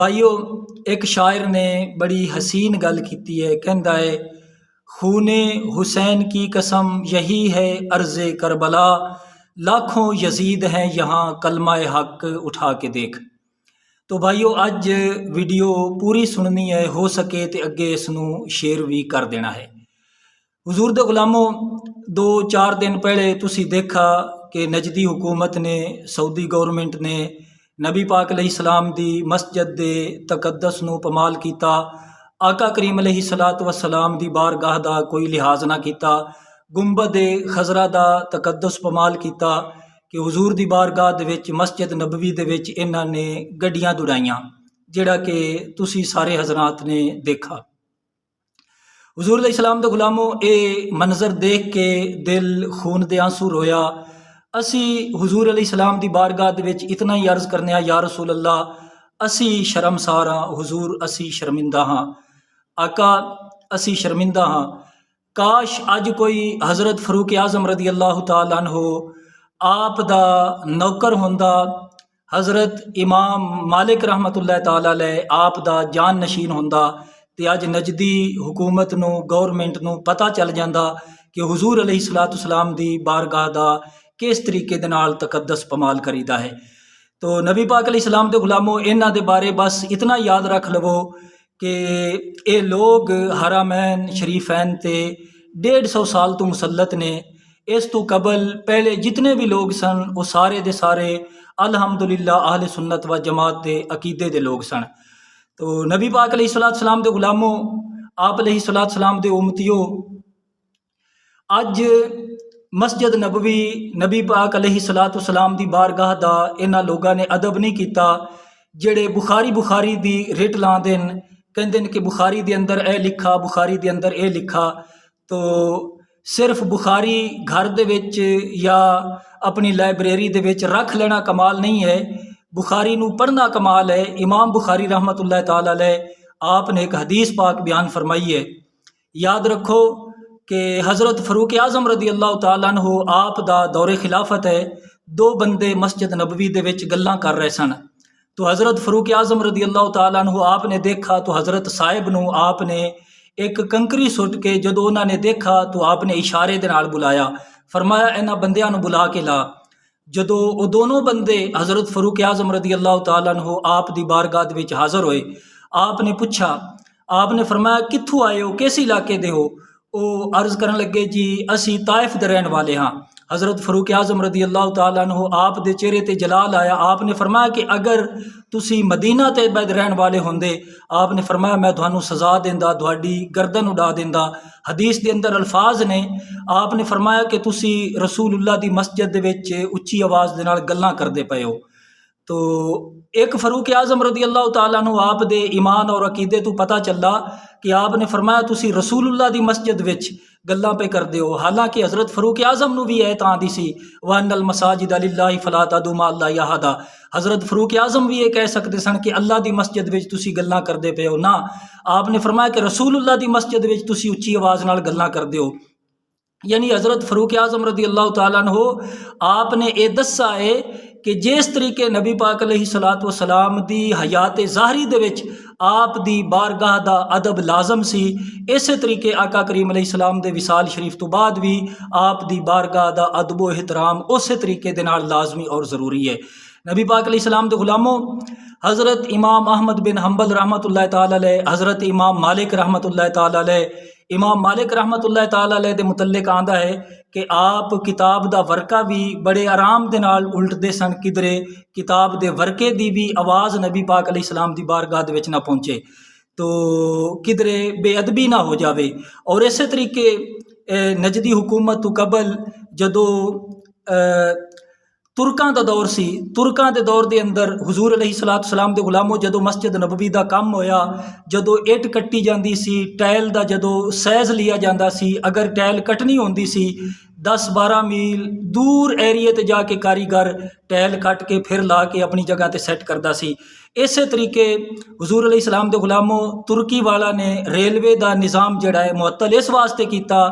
भाईओ, एक शायर ने बड़ी हसीन गल की है। कहता है, खूने हुसैन की कसम यही है अर्ज़े करबला, लाखों यजीद हैं यहाँ कलमा हक उठा के देख। तो भाईओ, अज वीडियो पूरी सुननी है, हो सके तो अगे इसनू शेयर भी कर देना है। हुजूर दे गुलामों, 2-4 दिन पहले तुसी देखा कि नजदी हुकूमत ने, सऊदी गवर्नमेंट ने नबी पाक अलैहिस्सलाम दी मस्जिद दे तकद्दस नू पमाल कीता। आका करीम अलैहिस्सलातु वस्सलाम दी बारगाह दा कोई लिहाज ना कीता। गुंबद खजरा दा तकद्दस पमाल कीता कि हुजूर दी बारगाह दे विच मस्जिद नबवी दे विच इन्हां ने गड्डियां दुड़ाइयां, जिहड़ा कि तुसी सारे हजरात ने देखा। हुजूर अलैहिस्सलाम दे गुलामों, ये मंजर देख के दिल खून दे आंसू रोया। असी हुजूर अलैहिस्सलाम दी बारगाह दे विच इतना ही अर्ज करने, या रसूल अल्लाह, असी शर्मसार हाँ। हुजूर, असी शर्मिंदा हाँ। आका, असी शर्मिंदा हाँ। काश अज कोई हज़रत फरूक आज़म रदी अल्लाह तआला अन्हु आप दा नौकर होंदा, हज़रत इमाम मालिक रहमतुल्लाह तआला अलैह आप दा जान नशीन होंदा, ते अज नजदी हुकूमत नू, गवर्नमेंट नू पता चल जाता कि हुजूर अलैहिस्सलातु वस्सलाम दी बारगाह दा किस तरीके दे नाल तकद्दस पमाल करीदा है। तो नबी पाक अलैहिस्सलाम दे गुलामों, इन्हां दे बारे बस इतना याद रख लवो कि ये लोग हरामैन शरीफैन ते 150 साल तो मुसलत ने। इस तो कबल पहले जितने भी लोग सन, वो सारे दे सारे अल्हम्दुलिल्लाह अहले सुन्नत व जमात दे अकीदे दे लोग सन। तो नबी पाक अलैहिस्सलातु वस्सलाम दे गुलामों, आप अलैहिस्सलातु वस्सलाम दे उम्मतियों, अज मस्जिद नबवी नबी पाक अलैहिस्सलातु वस्सलाम दी बारगाह दा इन्हां लोगों ने अदब नहीं किया। जेड़े बुखारी दी रिट लाते हैं, कहते हैं कि बुखारी दे अंदर ए लिखा, बुखारी दे अंदर ए लिखा। तो सिर्फ बुखारी घर दे विच या अपनी लाइब्रेरी दे विच रख लेना कमाल नहीं है, बुखारी नू पढ़ना कमाल है। इमाम बुखारी रहमतुल्लाह तआला अलैह आपने एक हदीस पाक बयान फरमाई है। याद रखो कि हज़रत फरूक आज़म रदी अल्लाह तआला अन्हु आप दा दौरे खिलाफत है। 2 बंदे मस्जिद नबवी दे विच गल्लां कर रहे सन। तो हज़रत फरूक आज़म रदी अल्लाह तआला अन्हु आपने देखा तो हज़रत साहिब नू आपने एक कंकरी सुट के, जदों उन्होंने देखा तो आपने इशारे दे नाल बुलाया, फरमाया इन्हां बंदियां नू बुला के ला। जदों वो दोनों बंदे हज़रत फरूक आज़म रदी अल्लाह तआला अन्हु आप दी बारगाह दे विच हाज़र होए, आपने पूछा, आपने फरमाया कित्थों आए हो, किस इलाके दे हो? वो अर्ज़ करन लगे, जी असी ताइफ दे रहन वाले हाँ। हज़रत फरूक आज़म रदी अल्लाह तआला अन्हु आप दे चेहरे ते जलाल आया। आपने फरमाया कि अगर तुसी मदीना ते रहन वाले होंदे, आपने फरमाया मैं तुहानू सज़ा देंदा, तुहाडी गर्दन उड़ा देंदा। हदीस दे अंदर अल्फाज ने, आपने फरमाया कि तुसी रसूलुल्लाह दी मस्जिद दे विच उच्ची आवाज़ दे नाल गल्लां करदे पए हो। तो एक फरूक आज़म रदी अल्लाह तआला अन्हु आप दे ईमान और अकीदे तो पता चला कि आपने फरमाया तुसी रसूलुल्लाह दी मस्जिद विच गल्लां पे करदे हो। हालांकि हज़रत फरूक आज़म नू भी है तां दी सी, वअन्नल मसाजिद लिल्लाहि फला तदउ मा अल्लाहि अहदा। हज़रत फरूक आज़म भी ये कह सकते सन कि अल्लाह दी मस्जिद विच तुसी गल्लां करदे पे हो ना, आपने फरमाया कि रसूलुल्लाह दी मस्जिद विच तुसी उच्ची आवाज़ नाल गल्लां करदे हो। यानी हज़रत फरूक आज़म रदी अल्लाह तआला अन्हु आपने ये दसा है कि जिस तरीके नबी पाक अलैहिस्सलातु वस्सलाम दी हयात ज़ाहरी दे विच आप दी बारगाह दा अदब लाजम सी, इस तरीके आका करीम अलैहिस्सलाम दे विसाल शरीफ तो बाद भी आप दी बारगाह दा अदब व एहतराम उस तरीके दे नाल लाजमी और ज़रूरी है। नबी पाक अलैहिस्सलाम दे गुलामों, हज़रत इमाम अहमद बिन हम्बल रहमतुल्लाह तआला अलैह, हज़रत इमाम मालिक रहमतुल्लाह तआला अलैह, इमाम मालिक रहमतुल्लाह तआला अलैह दे मुतल्लिक आंदा है कि आप किताब दा वर्का भी बड़े आराम दे नाल उल्टदे सन, किधरे किताब दे वर्के दी भी आवाज़ नबी पाक अलैहिस्सलाम दी बारगाह दे विच ना पहुँचे, तो किधरे बेअदबी ना हो जावे। और इस तरीके नजदी हुकूमत तो कबल जदों तुर्कां दा दौर सी, तुर्कां दे दौर दे अंदर हुजूर अलैहिस्सलातु वस्सलाम दे गुलामों, जदों मस्जिद नबवी दा काम होया, जदों इट कट्टी जाती सी, टैल दा जदों सैज़ लिया जाता सी, अगर टैल कटनी होंदी सी 10-12 मील दूर एरिए ते जाके कारीगर टैल कट के फिर ला के अपनी जगह ते सैट करता सी। इस तरीके हुजूर अलैहिस्सलाम दे गुलामों, तुर्की वाला ने रेलवे दा निज़ाम जिहड़ा है मुअत्तल इस वास्ते कीता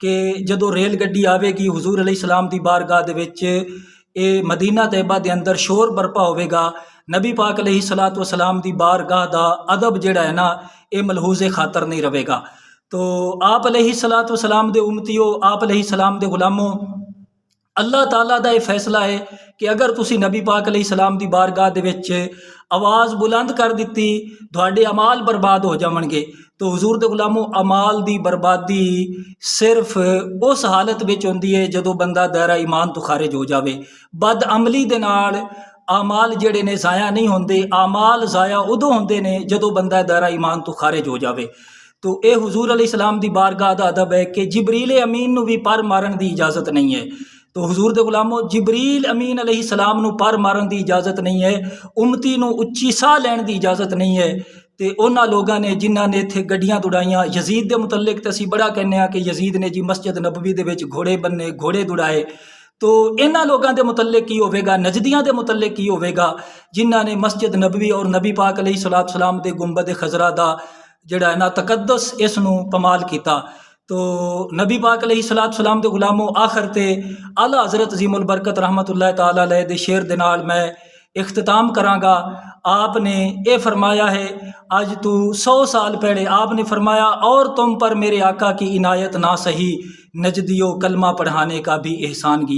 कि जदों रेल गड्डी आवेगी हुजूर अलैहिस्सलाम दी बारगाह दे विच ਇਹ ਮਦੀਨਾ ਤੈयबा ਦੇ ਅੰਦਰ ਸ਼ੋਰ ਬਰਪਾ ਹੋਵੇਗਾ। ਨਬੀ ਪਾਕ अलैहिस्सलातु वस्सलाम ਦੀ ਬਾਰਗਾਹ ਦਾ ਅਦਬ ਜਿਹੜਾ ਹੈ ਨਾ ਇਹ ਮਲਹੂਜ਼ੇ ਖਾਤਰ ਨਹੀਂ ਰਵੇਗਾ। तो आप अलैहिस्सलातु वस्सलाम ਦੇ ਉਮਤੀਓ, आप अलैहिस्सलाम ਦੇ ਗੁਲਾਮੋ, अल्लाह ताला ਦਾ ਇਹ फैसला है कि अगर तुसी नबी पाक अलैहिस्सलाम ਦੀ ਬਾਰਗਾਹ ਦੇ ਵਿੱਚ आवाज़ बुलंद कर दी ਤੁਹਾਡੇ अमाल बर्बाद हो जावणगे। तो हजूर दे गुलामो, अमाल दी बर्बादी सिर्फ उस हालत विच हुंदी है जदों बंदा दायरा ईमान तो खारिज हो जावे। बद अमली दे नाल आमाल जिहड़े ने ज़ाया नहीं होंदे, आमाल ज़ाया उदों होंदे ने जदों बंदा दायरा ईमान तो खारिज हो जावे। तो ये हुजूर अलैहिस्सलाम दी बारगाह दा अदब है कि जिबरील अमीन नूं भी पर मारन दी इजाज़त नहीं है। तो हुजूर दे गुलामो, जिबरील अमीन अलैहिस्सलाम नूं पर मारन दी इजाज़त नहीं है, उम्मती नूं उच्ची साह लैण दी इजाज़त नहीं है। तो उन्हां लोगां ने जिन्हां ने इत्थे गड्डियां दुड़ाइयां, यजीद दे मुतल्लिक तो असीं बड़ा कहने आ कि यजीद ने जी मस्जिद नबवी दे विच घोड़े बन्ने, घोड़े दुड़ाए। तो इन्हां लोगां दे मुतल्लिक की होवेगा, नजदियां दे मुतल्लिक की होवेगा जिन्हां ने मस्जिद नबवी और नबी पाक अलैहिस्सलातु वस्सलाम दे गुंबद खजरा दा जिहड़ा है ना तकद्दुस इसनूं पमाल कीता। तो नबी पाक अलैहिस्सलातु वस्सलाम दे गुलामो, आखिर ते आला हज़रत अज़ीमुल बरकत रहमतुल्लाह ताला अलैह दे शेर दे नाल मैं इख्तिताम करांगा। आपने ये फरमाया है, आज तू 100 साल पहले आपने फरमाया, और तुम पर मेरे आका की इनायत ना सही, नजदियों कलमा पढ़ाने का भी एहसान किया।